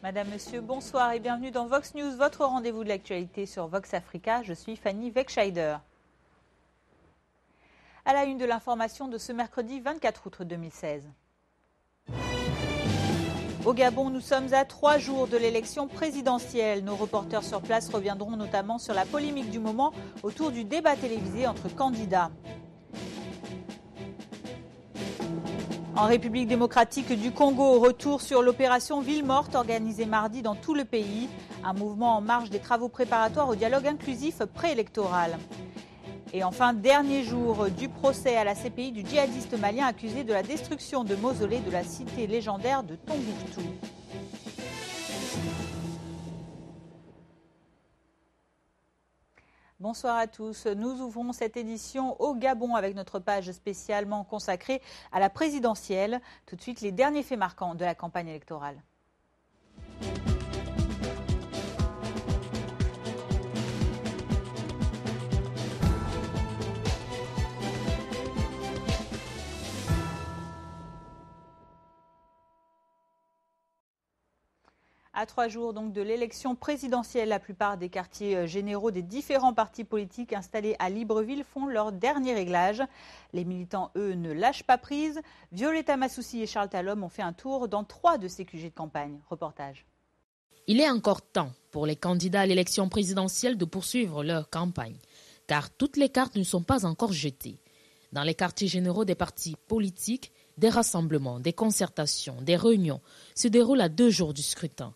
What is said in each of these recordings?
Madame, Monsieur, bonsoir et bienvenue dans Vox News, votre rendez-vous de l'actualité sur Vox Africa. Je suis Fanny Wegscheider. À la une de l'information de ce mercredi 24 août 2016. Au Gabon, nous sommes à 3 jours de l'élection présidentielle. Nos reporters sur place reviendront notamment sur la polémique du moment autour du débat télévisé entre candidats. En République démocratique du Congo, retour sur l'opération Ville morte organisée mardi dans tout le pays. Un mouvement en marge des travaux préparatoires au dialogue inclusif préélectoral. Et enfin, dernier jour du procès à la CPI du djihadiste malien accusé de la destruction de mausolées de la cité légendaire de Tombouctou. Bonsoir à tous. Nous ouvrons cette édition au Gabon avec notre page spécialement consacrée à la présidentielle. Tout de suite, les derniers faits marquants de la campagne électorale. À 3 jours donc de l'élection présidentielle, la plupart des quartiers généraux des différents partis politiques installés à Libreville font leur dernier réglage. Les militants, eux, ne lâchent pas prise. Violetta Massoussi et Charles Talom ont fait un tour dans 3 de ces QG de campagne. Reportage. Il est encore temps pour les candidats à l'élection présidentielle de poursuivre leur campagne, car toutes les cartes ne sont pas encore jetées. Dans les quartiers généraux des partis politiques, des rassemblements, des concertations, des réunions se déroulent à 2 jours du scrutin.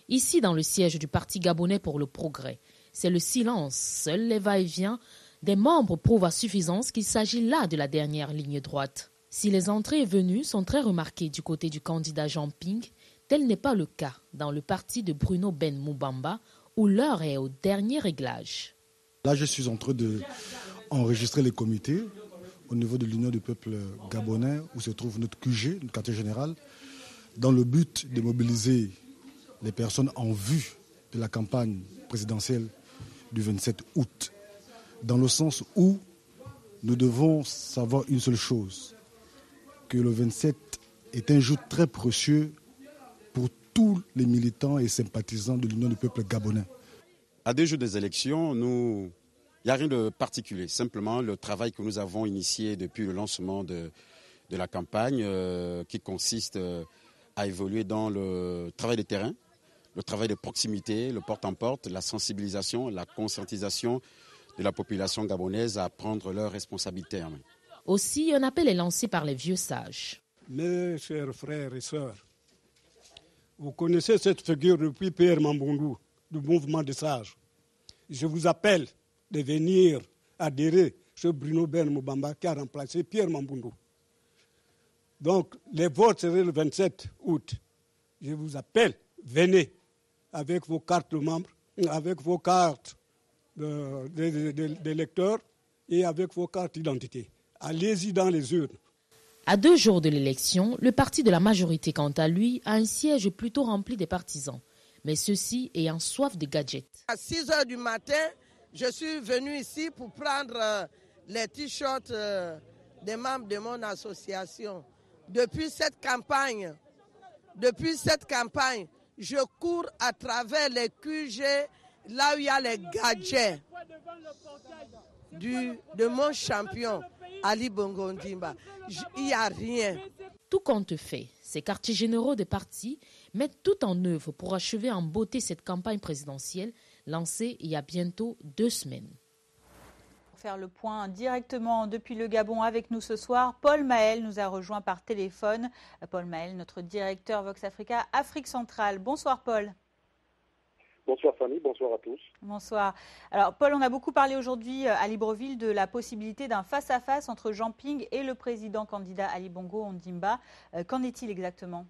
Ici, dans le siège du Parti gabonais pour le progrès, c'est le silence. Seuls les va-et-vient des membres prouvent à suffisance qu'il s'agit là de la dernière ligne droite. Si les entrées et venues sont très remarquées du côté du candidat Jean Ping, tel n'est pas le cas dans le parti de Bruno Ben Moubamba, où l'heure est au dernier réglage. Là, je suis en train d'enregistrer les comités au niveau de l'Union du peuple gabonais, où se trouve notre QG, notre quartier général, dans le but de mobiliser les personnes en vue de la campagne présidentielle du 27 août, dans le sens où nous devons savoir une seule chose, que le 27 est un jour très précieux pour tous les militants et sympathisants de l'Union du peuple gabonais. À 2 jours des élections, il n'y a rien de particulier, simplement le travail que nous avons initié depuis le lancement de la campagne qui consiste à évoluer dans le travail de terrain, le travail de proximité, le porte-en-porte, la sensibilisation, la conscientisation de la population gabonaise à prendre leurs responsabilités en main. Aussi, un appel est lancé par les vieux sages. Mes chers frères et sœurs, vous connaissez cette figure depuis Pierre Mambundu, du mouvement des sages. Je vous appelle de venir adhérer chez Bruno Ben Moubamba qui a remplacé Pierre Mambundu. Donc, les votes seraient le 27 août. Je vous appelle, venez avec vos cartes de membres, avec vos cartes d'électeurs et avec vos cartes d'identité. Allez-y dans les urnes. À 2 jours de l'élection, le parti de la majorité, quant à lui, a un siège plutôt rempli des partisans, mais ceux-ci ayant soif de gadgets. À 6 heures du matin, je suis venu ici pour prendre les t-shirts des membres de mon association. Depuis cette campagne, je cours à travers les QG, là où il y a les gadgets de mon champion, Ali Bongo Ondimba. Il n'y a rien. Tout compte fait, ces quartiers généraux des partis mettent tout en œuvre pour achever en beauté cette campagne présidentielle lancée il y a bientôt 2 semaines. Pour faire le point directement depuis le Gabon avec nous ce soir, Paul Mahel nous a rejoint par téléphone. Paul Mahel, notre directeur Vox Africa Afrique centrale. Bonsoir Paul. Bonsoir Fanny, bonsoir à tous. Bonsoir. Alors Paul, on a beaucoup parlé aujourd'hui à Libreville de la possibilité d'un face-à-face entre Jean Ping et le président candidat Ali Bongo Ondimba. Qu'en est-il exactement ?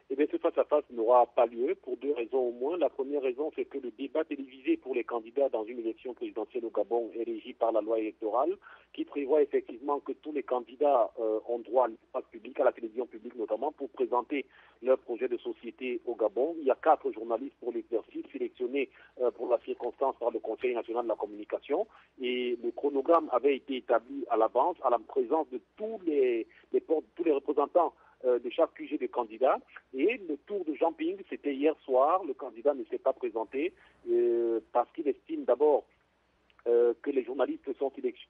Eh bien, ce face-à-face n'aura pas lieu pour 2 raisons au moins. La première raison, c'est que le débat télévisé pour les candidats dans une élection présidentielle au Gabon est régi par la loi électorale qui prévoit effectivement que tous les candidats ont droit à l'espace public, à la télévision publique notamment, pour présenter leur projet de société au Gabon. Il y a 4 journalistes pour l'exercice sélectionnés pour la circonstance par le Conseil national de la communication et le chronogramme avait été établi à l'avance à la présence de tous les représentants de chaque QG de candidat. Et le tour de Jean Ping, c'était hier soir. Le candidat ne s'est pas présenté parce qu'il estime d'abord que les journalistes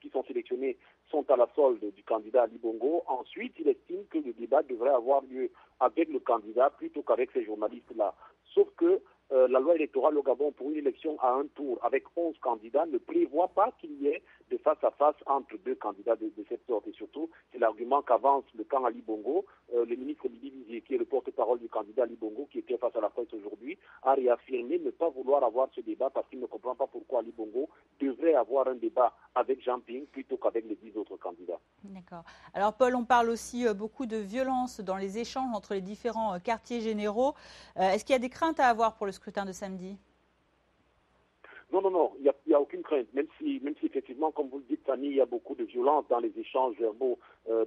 qui sont sélectionnés sont à la solde du candidat Ali Bongo. Ensuite, il estime que le débat devrait avoir lieu avec le candidat plutôt qu'avec ces journalistes-là. Sauf que la loi électorale au Gabon pour une élection à un tour avec 11 candidats ne prévoit pas qu'il y ait de face-à-face entre deux candidats de cette sorte. Et surtout, c'est l'argument qu'avance le camp Ali Bongo. Le ministre Lili Vizier, qui est le porte-parole du candidat Ali Bongo, qui était face à la presse aujourd'hui, a réaffirmé ne pas vouloir avoir ce débat parce qu'il ne comprend pas pourquoi Ali Bongo devrait avoir un débat avec Jean Ping plutôt qu'avec les 10 autres candidats. D'accord. Alors Paul, on parle aussi beaucoup de violence dans les échanges entre les différents quartiers généraux. Est-ce qu'il y a des craintes à avoir pour le scrutin de samedi ? Non, il n'y a aucune crainte, même si effectivement, comme vous le dites, Fanny, il y a beaucoup de violence dans les échanges verbaux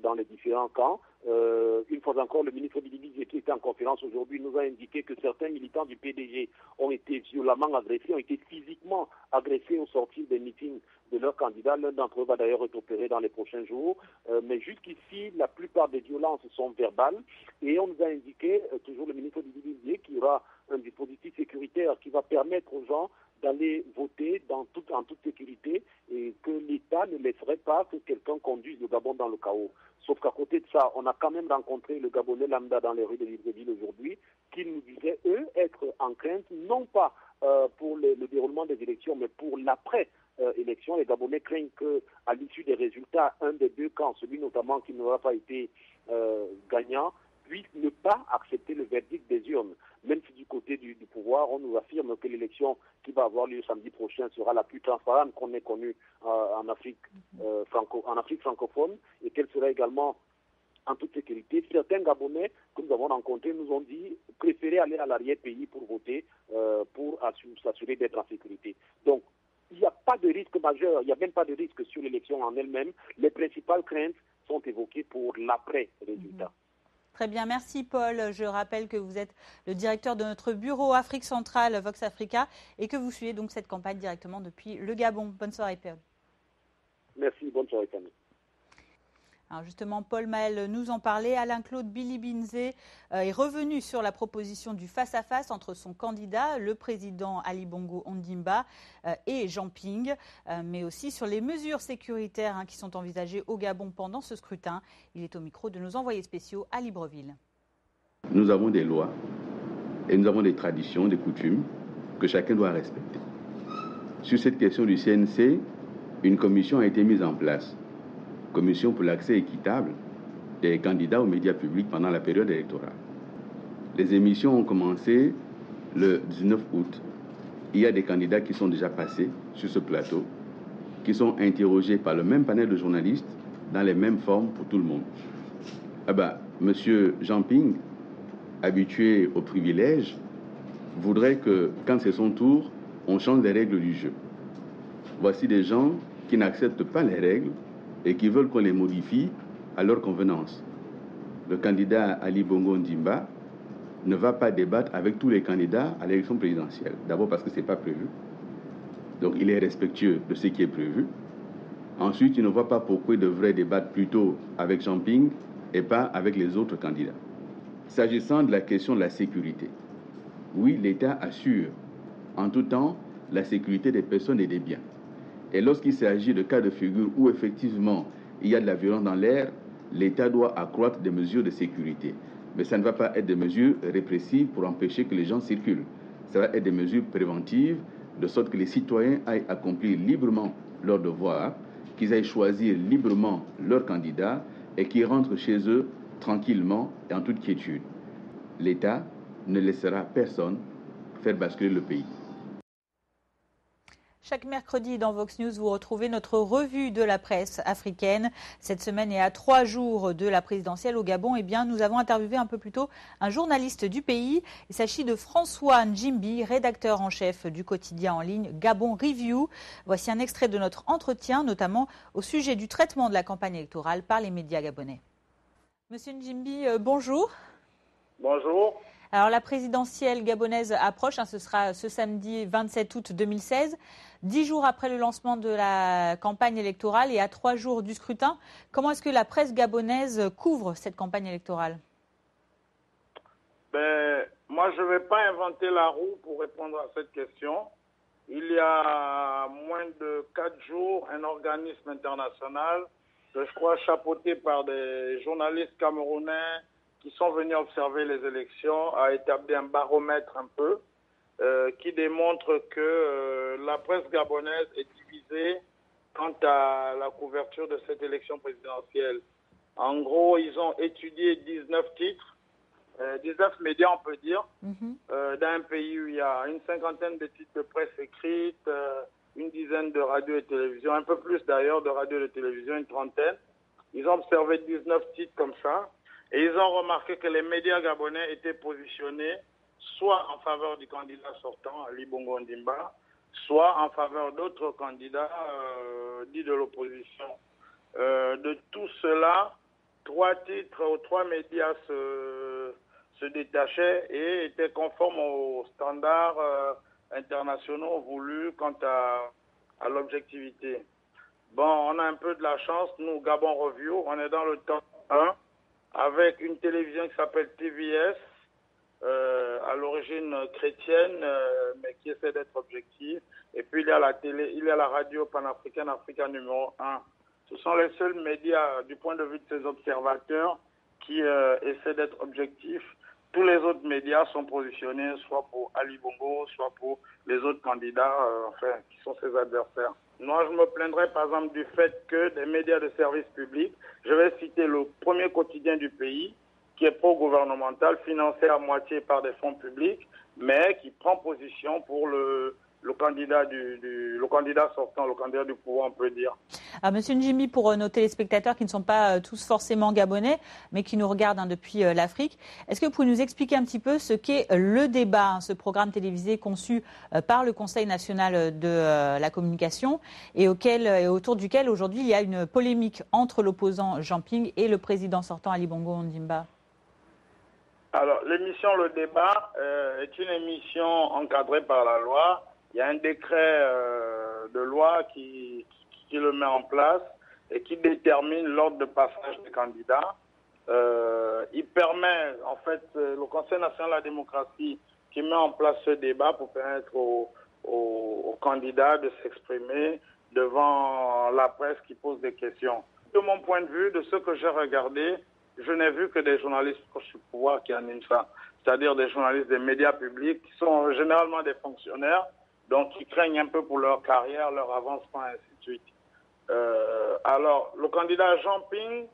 dans les différents camps. Une fois encore, le ministre Bilibizi, qui était en conférence aujourd'hui, nous a indiqué que certains militants du PDG ont été violemment agressés, ont été physiquement agressés au sortir des meetings de leurs candidats. L'un d'entre eux va d'ailleurs être opéré dans les prochains jours. Mais jusqu'ici, la plupart des violences sont verbales. Et on nous a indiqué, toujours le ministre Bilibizi, qu'il y aura un dispositif sécuritaire qui va permettre aux gens d'aller voter en toute sécurité et que l'État ne laisserait pas que quelqu'un conduise le Gabon dans le chaos. Sauf qu'à côté de ça, on a quand même rencontré le Gabonais lambda dans les rues de Libreville aujourd'hui, qui nous disaient, eux, être en crainte, non pas pour le déroulement des élections, mais pour l'après-élection. Les Gabonais craignent qu'à l'issue des résultats, un des deux camps, celui notamment qui n'aura pas été gagnant, puisse ne pas accepter le verdict des urnes. Même si du côté du pouvoir, on nous affirme que l'élection qui va avoir lieu samedi prochain sera la plus transparente qu'on ait connue en Afrique francophone et qu'elle sera également en toute sécurité. Certains Gabonais que nous avons rencontrés nous ont dit préférer aller à l'arrière-pays pour voter, pour s'assurer d'être en sécurité. Donc, il n'y a pas de risque majeur, il n'y a même pas de risque sur l'élection en elle-même. Les principales craintes sont évoquées pour l'après-résultat. Très bien, merci Paul. Je rappelle que vous êtes le directeur de notre bureau Afrique centrale, Vox Africa, et que vous suivez donc cette campagne directement depuis le Gabon. Bonne soirée, Paul. Merci, bonne soirée, Camille. Alors justement, Paul Mahel nous en parlait. Alain-Claude Bilibizi est revenu sur la proposition du face-à-face entre son candidat, le président Ali Bongo Ondimba, et Jean Ping, mais aussi sur les mesures sécuritaires qui sont envisagées au Gabon pendant ce scrutin. Il est au micro de nos envoyés spéciaux à Libreville. Nous avons des lois et nous avons des traditions, des coutumes que chacun doit respecter. Sur cette question du CNC, une commission a été mise en place. Commission pour l'accès équitable des candidats aux médias publics pendant la période électorale. Les émissions ont commencé le 19 août. Il y a des candidats qui sont déjà passés sur ce plateau, qui sont interrogés par le même panel de journalistes dans les mêmes formes pour tout le monde. Monsieur Jean Ping, habitué au privilège, voudrait que, quand c'est son tour, on change les règles du jeu. Voici des gens qui n'acceptent pas les règles et qui veulent qu'on les modifie à leur convenance. Le candidat Ali Bongo Ondimba ne va pas débattre avec tous les candidats à l'élection présidentielle. D'abord parce que ce n'est pas prévu. Donc il est respectueux de ce qui est prévu. Ensuite, il ne voit pas pourquoi il devrait débattre plutôt avec Jean Ping et pas avec les autres candidats. S'agissant de la question de la sécurité, oui, l'État assure en tout temps la sécurité des personnes et des biens. Et lorsqu'il s'agit de cas de figure où effectivement il y a de la violence dans l'air, l'État doit accroître des mesures de sécurité. Mais ça ne va pas être des mesures répressives pour empêcher que les gens circulent. Ça va être des mesures préventives, de sorte que les citoyens aillent accomplir librement leur devoir, qu'ils aillent choisir librement leur candidat et qu'ils rentrent chez eux tranquillement et en toute quiétude. L'État ne laissera personne faire basculer le pays. Chaque mercredi dans Vox News, vous retrouvez notre revue de la presse africaine. Cette semaine et à 3 jours de la présidentielle au Gabon, nous avons interviewé un peu plus tôt un journaliste du pays. Il s'agit de François Njimbi, rédacteur en chef du quotidien en ligne Gabon Review. Voici un extrait de notre entretien, notamment au sujet du traitement de la campagne électorale par les médias gabonais. Monsieur Njimbi, bonjour. Bonjour. Alors la présidentielle gabonaise approche, ce sera ce samedi 27 août 2016, 10 jours après le lancement de la campagne électorale et à 3 jours du scrutin. Comment est-ce que la presse gabonaise couvre cette campagne électorale ? Moi, je ne vais pas inventer la roue pour répondre à cette question. Il y a moins de 4 jours, un organisme international, je crois chapeauté par des journalistes camerounais qui sont venus observer les élections, a établi un baromètre un peu qui démontre que la presse gabonaise est divisée quant à la couverture de cette élection présidentielle. En gros, ils ont étudié 19 titres, 19 médias, on peut dire, dans un pays où il y a une cinquantaine de titres de presse écrite, une dizaine de radios et télévisions, un peu plus d'ailleurs de radios et de télévisions, une trentaine. Ils ont observé 19 titres comme ça et ils ont remarqué que les médias gabonais étaient positionnés soit en faveur du candidat sortant, Ali Bongo Ondimba, soit en faveur d'autres candidats dits de l'opposition. De tout cela, 3 médias se détachaient et étaient conformes aux standards internationaux voulus quant à l'objectivité. Bon, on a un peu de la chance, nous, Gabon Review, on est dans le top 1 avec une télévision qui s'appelle TVS, à l'origine chrétienne, mais qui essaie d'être objective. Et puis il y a la radio panafricaine, Africa numéro 1. Ce sont les seuls médias, du point de vue de ces observateurs, qui essaient d'être objectifs. Tous les autres médias sont positionnés soit pour Ali Bongo, soit pour les autres candidats, qui sont ses adversaires. Moi, je me plaindrais par exemple du fait que des médias de service public, je vais citer le premier quotidien du pays, qui est pro-gouvernemental, financé à moitié par des fonds publics, mais qui prend position pour le candidat sortant, le candidat du pouvoir, on peut dire. Alors, Monsieur Njimi, pour nos téléspectateurs qui ne sont pas tous forcément gabonais, mais qui nous regardent depuis l'Afrique, est-ce que vous pouvez nous expliquer un petit peu ce qu'est le débat, ce programme télévisé conçu par le Conseil national de la communication et autour duquel aujourd'hui il y a une polémique entre l'opposant Jean Ping et le président sortant Ali Bongo Ondimba? Alors, l'émission Le Débat est une émission encadrée par la loi. Il y a un décret de loi qui le met en place et qui détermine l'ordre de passage des candidats. Il permet, en fait, le Conseil national de la démocratie qui met en place ce débat pour permettre aux candidats de s'exprimer devant la presse qui pose des questions. De mon point de vue, de ce que j'ai regardé, je n'ai vu que des journalistes proches du pouvoir qui animent ça, c'est-à-dire des journalistes des médias publics qui sont généralement des fonctionnaires, donc qui craignent un peu pour leur carrière, leur avancement, et ainsi de suite. Alors, le candidat Jean Ping,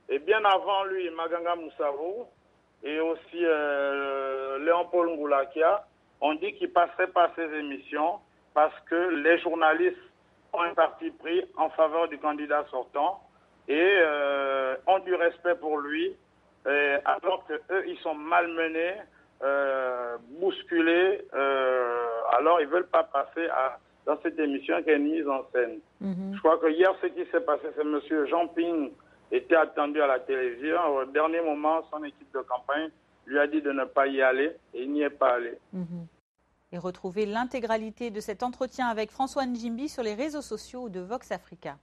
et bien avant lui, Maganga Moussavou, et aussi Léon-Paul Ngoulakia, ont dit qu'ils ne passeraient pas ces émissions parce que les journalistes ont un parti pris en faveur du candidat sortant et ont du respect pour lui, alors qu'eux, ils sont malmenés, bousculés, alors ils ne veulent pas passer dans cette émission qui est une mise en scène. Je crois que hier, ce qui s'est passé, c'est M. Jean Ping était attendu à la télévision. Au dernier moment, son équipe de campagne lui a dit de ne pas y aller et il n'y est pas allé. Et retrouvez l'intégralité de cet entretien avec François Njimbi sur les réseaux sociaux de Vox Africa.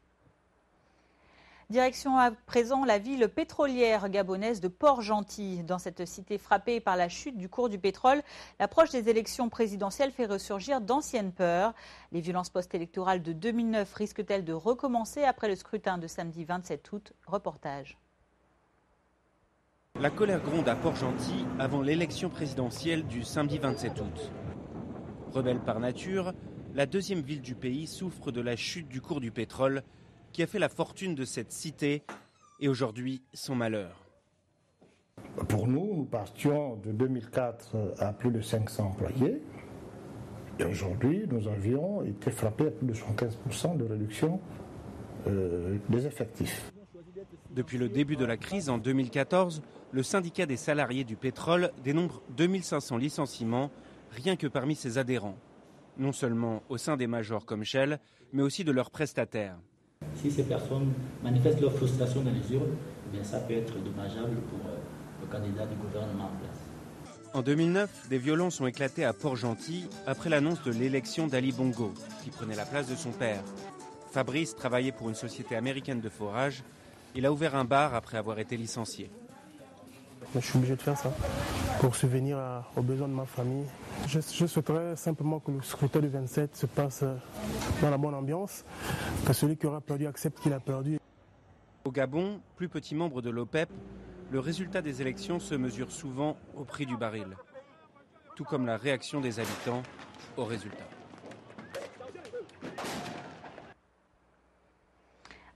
Direction à présent la ville pétrolière gabonaise de Port-Gentil. Dans cette cité frappée par la chute du cours du pétrole, l'approche des élections présidentielles fait ressurgir d'anciennes peurs. Les violences post-électorales de 2009 risquent-elles de recommencer après le scrutin de samedi 27 août? Reportage. La colère gronde à Port-Gentil avant l'élection présidentielle du samedi 27 août. Rebelle par nature, la deuxième ville du pays souffre de la chute du cours du pétrole qui a fait la fortune de cette cité et aujourd'hui son malheur. Pour nous partions de 2004 à plus de 500 employés et aujourd'hui nous avions été frappés à plus de 75% de réduction des effectifs. Depuis le début de la crise en 2014, le syndicat des salariés du pétrole dénombre 2500 licenciements rien que parmi ses adhérents. Non seulement au sein des majors comme Shell, mais aussi de leurs prestataires. Si ces personnes manifestent leur frustration dans les urnes, bien ça peut être dommageable pour le candidat du gouvernement en place. En 2009, des violences ont éclaté à Port-Gentil après l'annonce de l'élection d'Ali Bongo, qui prenait la place de son père. Fabrice travaillait pour une société américaine de forage. Il a ouvert un bar après avoir été licencié. Je suis obligé de faire ça. pour subvenir aux besoins de ma famille. Je souhaiterais simplement que le scrutin du 27 se passe dans la bonne ambiance, que celui qui aura perdu accepte qu'il a perdu. Au Gabon, plus petit membre de l'OPEP, le résultat des élections se mesure souvent au prix du baril, tout comme la réaction des habitants au résultat.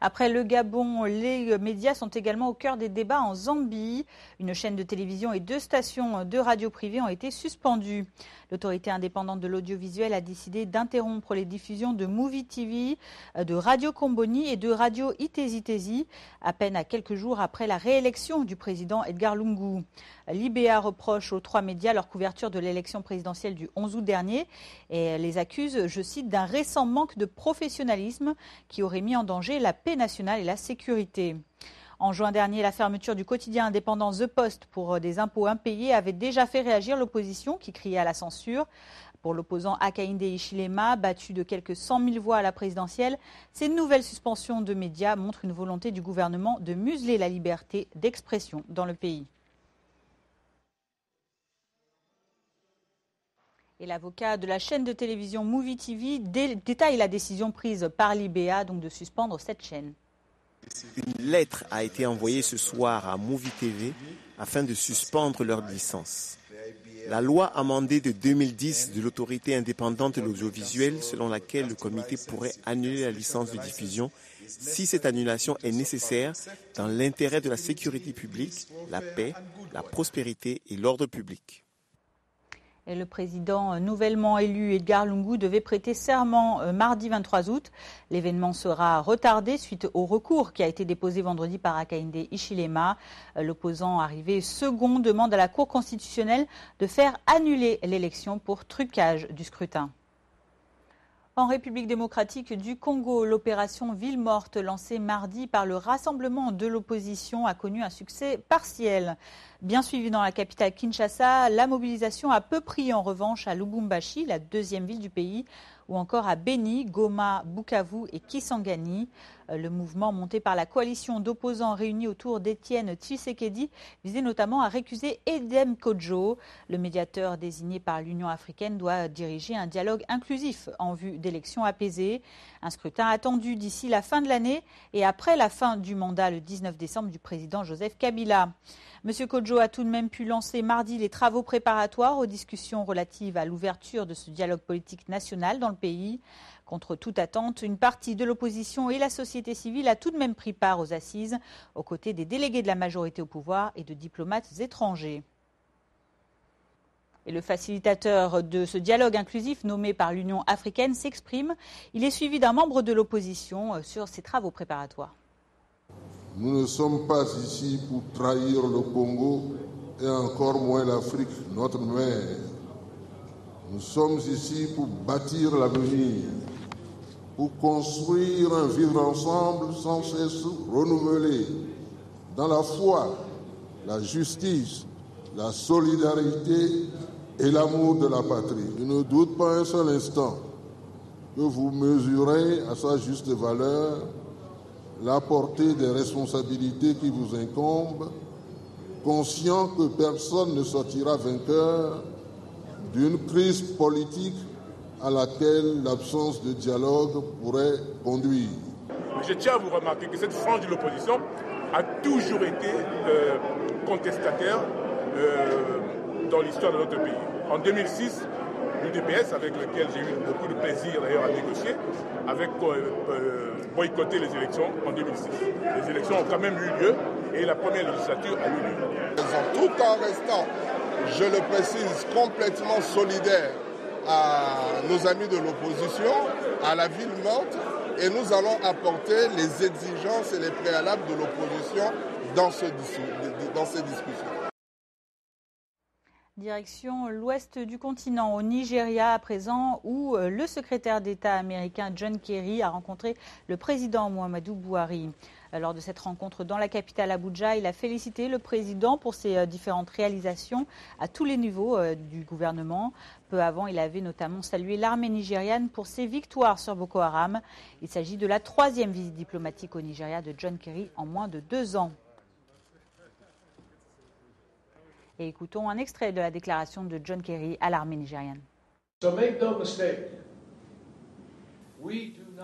Après le Gabon, les médias sont également au cœur des débats en Zambie. Une chaîne de télévision et 2 stations de radio privées ont été suspendues. L'autorité indépendante de l'audiovisuel a décidé d'interrompre les diffusions de Movie TV, de Radio Comboni et de Radio Itezi-Tezi, à peine à quelques jours après la réélection du président Edgar Lungu. L'IBA reproche aux 3 médias leur couverture de l'élection présidentielle du 11 août dernier et les accuse, je cite, d'un récent manque de professionnalisme qui aurait mis en danger la paix nationale et la sécurité. En juin dernier, la fermeture du quotidien indépendant The Post pour des impôts impayés avait déjà fait réagir l'opposition qui criait à la censure. Pour l'opposant Hakainde Hichilema, battu de quelques 100 000 voix à la présidentielle, ces nouvelles suspensions de médias montrent une volonté du gouvernement de museler la liberté d'expression dans le pays. Et l'avocat de la chaîne de télévision Movie TV détaille la décision prise par l'IBA donc de suspendre cette chaîne. Une lettre a été envoyée ce soir à Movie TV afin de suspendre leur licence. La loi amendée de 2010 de l'autorité indépendante de l'audiovisuel, selon laquelle le comité pourrait annuler la licence de diffusion si cette annulation est nécessaire dans l'intérêt de la sécurité publique, la paix, la prospérité et l'ordre public. Et le président nouvellement élu Edgar Lungu devait prêter serment mardi 23 août. L'événement sera retardé suite au recours qui a été déposé vendredi par Hakainde Hichilema. L'opposant arrivé second demande à la Cour constitutionnelle de faire annuler l'élection pour trucage du scrutin. En République démocratique du Congo, l'opération Ville morte lancée mardi par le Rassemblement de l'opposition a connu un succès partiel. Bien suivi dans la capitale Kinshasa, la mobilisation a peu pris en revanche à Lubumbashi, la 2e ville du pays, ou encore à Beni, Goma, Bukavu et Kisangani. Le mouvement monté par la coalition d'opposants réunis autour d'Étienne Tshisekedi visait notamment à récuser Edem Kodjo. Le médiateur désigné par l'Union africaine doit diriger un dialogue inclusif en vue d'élections apaisées. Un scrutin attendu d'ici la fin de l'année et après la fin du mandat le 19 décembre du président Joseph Kabila. M. Kodjo a tout de même pu lancer mardi les travaux préparatoires aux discussions relatives à l'ouverture de ce dialogue politique national dans le pays. Contre toute attente, une partie de l'opposition et la société civile a tout de même pris part aux assises, aux côtés des délégués de la majorité au pouvoir et de diplomates étrangers. Et le facilitateur de ce dialogue inclusif nommé par l'Union africaine s'exprime. Il est suivi d'un membre de l'opposition sur ces travaux préparatoires. Nous ne sommes pas ici pour trahir le Congo et encore moins l'Afrique, notre mère. Nous sommes ici pour bâtir l'avenir, pour construire un vivre ensemble sans cesse renouvelé, dans la foi, la justice, la solidarité et l'amour de la patrie. Je ne doute pas un seul instant que vous mesurez à sa juste valeur la portée des responsabilités qui vous incombent, conscient que personne ne sortira vainqueur d'une crise politique à laquelle l'absence de dialogue pourrait conduire. Je tiens à vous remarquer que cette frange de l'opposition a toujours été contestataire dans l'histoire de notre pays. En 2006, l'UDPS, avec lequel j'ai eu beaucoup de plaisir d'ailleurs à négocier, avait boycotté les élections en 2006. Les élections ont quand même eu lieu et la première législature a eu lieu. Tout en restant, je le précise, complètement solidaire à nos amis de l'opposition, à la ville morte, et nous allons apporter les exigences et les préalables de l'opposition dans ces discussions. Direction l'ouest du continent, au Nigeria à présent, où le secrétaire d'État américain John Kerry a rencontré le président Muhammadu Buhari. Lors de cette rencontre dans la capitale Abuja, il a félicité le président pour ses différentes réalisations à tous les niveaux du gouvernement. Peu avant, il avait notamment salué l'armée nigériane pour ses victoires sur Boko Haram. Il s'agit de la 3e visite diplomatique au Nigeria de John Kerry en moins de 2 ans. Et écoutons un extrait de la déclaration de John Kerry à l'armée nigériane.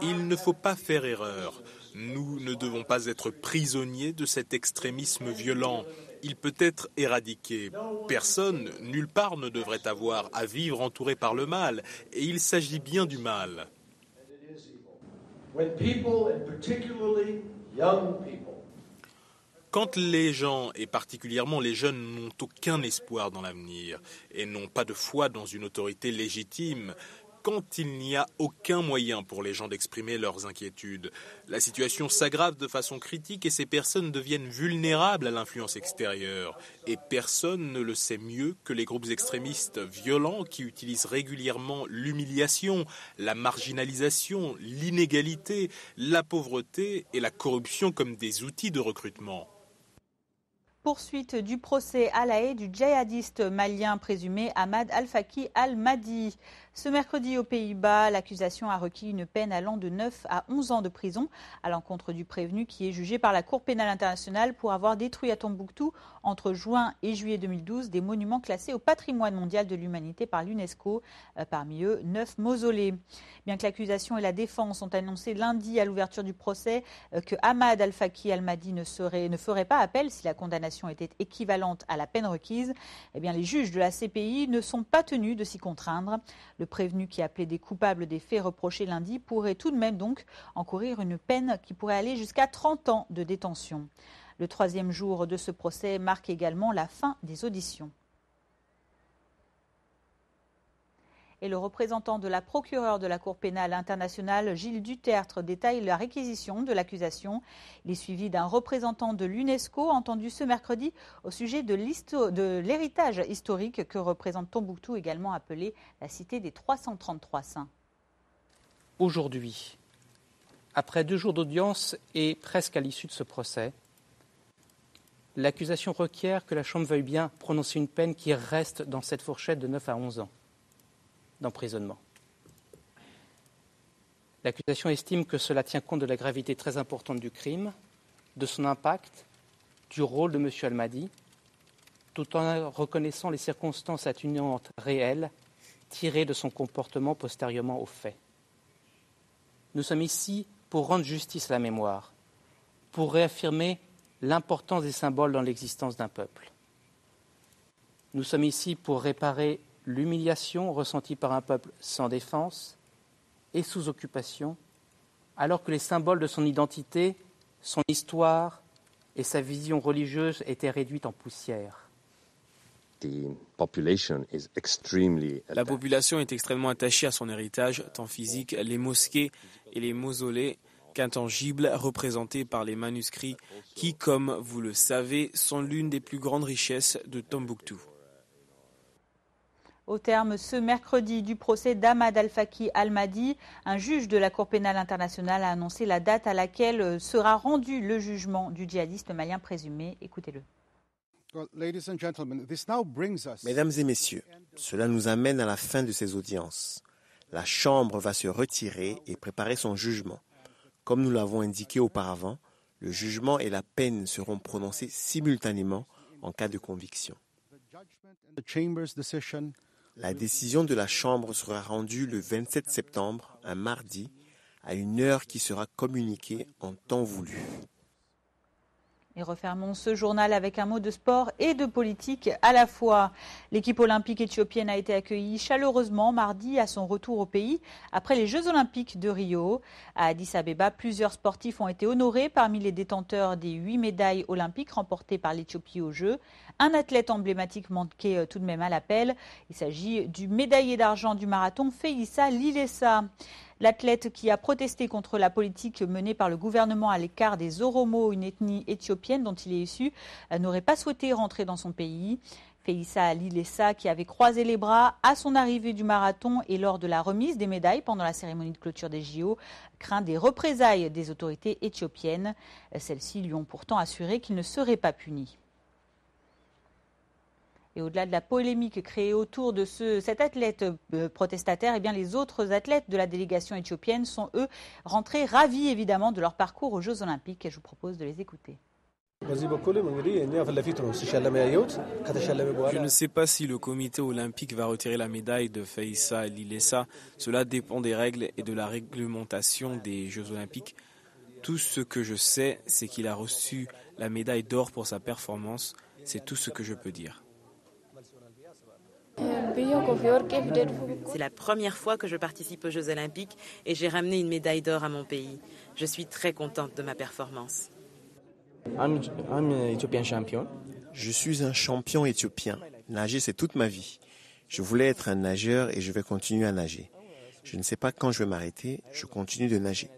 Il ne faut pas faire erreur. Nous ne devons pas être prisonniers de cet extrémisme violent. Il peut être éradiqué. Personne, nulle part ne devrait avoir à vivre entouré par le mal. Et il s'agit bien du mal. Quand les gens, et particulièrement les jeunes, n'ont aucun espoir dans l'avenir et n'ont pas de foi dans une autorité légitime, quand il n'y a aucun moyen pour les gens d'exprimer leurs inquiétudes, la situation s'aggrave de façon critique et ces personnes deviennent vulnérables à l'influence extérieure. Et personne ne le sait mieux que les groupes extrémistes violents qui utilisent régulièrement l'humiliation, la marginalisation, l'inégalité, la pauvreté et la corruption comme des outils de recrutement. Poursuite du procès à La Haye du djihadiste malien présumé Ahmad Al-Faqi Al-Mahdi. Ce mercredi aux Pays-Bas, l'accusation a requis une peine allant de 9 à 11 ans de prison à l'encontre du prévenu qui est jugé par la Cour pénale internationale pour avoir détruit à Tombouctou entre juin et juillet 2012 des monuments classés au patrimoine mondial de l'humanité par l'UNESCO, parmi eux 9 mausolées. Bien que l'accusation et la défense ont annoncé lundi à l'ouverture du procès que Ahmad Al-Faqi Al-Mahdi ne ferait pas appel si la condamnation était équivalente à la peine requise, eh bien les juges de la CPI ne sont pas tenus de s'y contraindre. Le prévenu qui a plaidé coupable des faits reprochés lundi pourrait tout de même donc encourir une peine qui pourrait aller jusqu'à 30 ans de détention. Le troisième jour de ce procès marque également la fin des auditions. Et le représentant de la procureure de la Cour pénale internationale, Gilles Dutertre, détaille la réquisition de l'accusation. Il est suivi d'un représentant de l'UNESCO entendu ce mercredi au sujet de l'héritage historique que représente Tombouctou, également appelée la cité des 333 saints. Aujourd'hui, après 2 jours d'audience et presque à l'issue de ce procès, l'accusation requiert que la Chambre veuille bien prononcer une peine qui reste dans cette fourchette de 9 à 11 ans d'emprisonnement. L'accusation estime que cela tient compte de la gravité très importante du crime, de son impact, du rôle de M. Al-Mahdi, tout en reconnaissant les circonstances atténuantes réelles tirées de son comportement postérieurement aux faits. Nous sommes ici pour rendre justice à la mémoire, pour réaffirmer l'importance des symboles dans l'existence d'un peuple. Nous sommes ici pour réparer l'humiliation ressentie par un peuple sans défense et sous occupation, alors que les symboles de son identité, son histoire et sa vision religieuse étaient réduits en poussière. La population est extrêmement attachée à son héritage, tant physique, les mosquées et les mausolées, qu'intangibles, représentés par les manuscrits qui, comme vous le savez, sont l'une des plus grandes richesses de Tombouctou. Au terme ce mercredi du procès d'Ahmad Al-Faqi Al-Mahdi, un juge de la Cour pénale internationale a annoncé la date à laquelle sera rendu le jugement du djihadiste malien présumé. Écoutez-le. Mesdames et messieurs, cela nous amène à la fin de ces audiences. La Chambre va se retirer et préparer son jugement. Comme nous l'avons indiqué auparavant, le jugement et la peine seront prononcés simultanément en cas de conviction. La décision de la Chambre sera rendue le 27 septembre, un mardi, à une heure qui sera communiquée en temps voulu. Et refermons ce journal avec un mot de sport et de politique à la fois. L'équipe olympique éthiopienne a été accueillie chaleureusement mardi à son retour au pays après les Jeux olympiques de Rio. À Addis Abeba, plusieurs sportifs ont été honorés parmi les détenteurs des 8 médailles olympiques remportées par l'Éthiopie aux Jeux. Un athlète emblématique manquait tout de même à l'appel. Il s'agit du médaillé d'argent du marathon Feyisa Lilesa. L'athlète qui a protesté contre la politique menée par le gouvernement à l'écart des Oromo, une ethnie éthiopienne dont il est issu, n'aurait pas souhaité rentrer dans son pays. Feyisa Lilesa, qui avait croisé les bras à son arrivée du marathon et lors de la remise des médailles pendant la cérémonie de clôture des JO, craint des représailles des autorités éthiopiennes. Celles-ci lui ont pourtant assuré qu'il ne serait pas puni. Et au-delà de la polémique créée autour de cet athlète protestataire, eh bien les autres athlètes de la délégation éthiopienne sont, eux, rentrés ravis évidemment de leur parcours aux Jeux Olympiques. Et je vous propose de les écouter. Je ne sais pas si le comité olympique va retirer la médaille de Feyisa Lilesa. Cela dépend des règles et de la réglementation des Jeux olympiques. Tout ce que je sais, c'est qu'il a reçu la médaille d'or pour sa performance. C'est tout ce que je peux dire. C'est la première fois que je participe aux Jeux olympiques et j'ai ramené une médaille d'or à mon pays. Je suis très contente de ma performance. Je suis un champion éthiopien. Nager, c'est toute ma vie. Je voulais être un nageur et je vais continuer à nager. Je ne sais pas quand je vais m'arrêter, je continue de nager.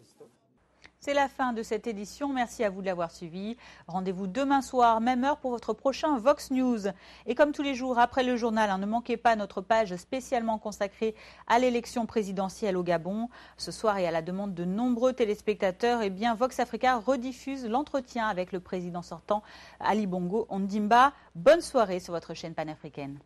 C'est la fin de cette édition. Merci à vous de l'avoir suivi. Rendez-vous demain soir, même heure, pour votre prochain Vox News. Et comme tous les jours, après le journal, ne manquez pas notre page spécialement consacrée à l'élection présidentielle au Gabon. Ce soir, et à la demande de nombreux téléspectateurs, Vox Africa rediffuse l'entretien avec le président sortant Ali Bongo Ondimba. Bonne soirée sur votre chaîne panafricaine.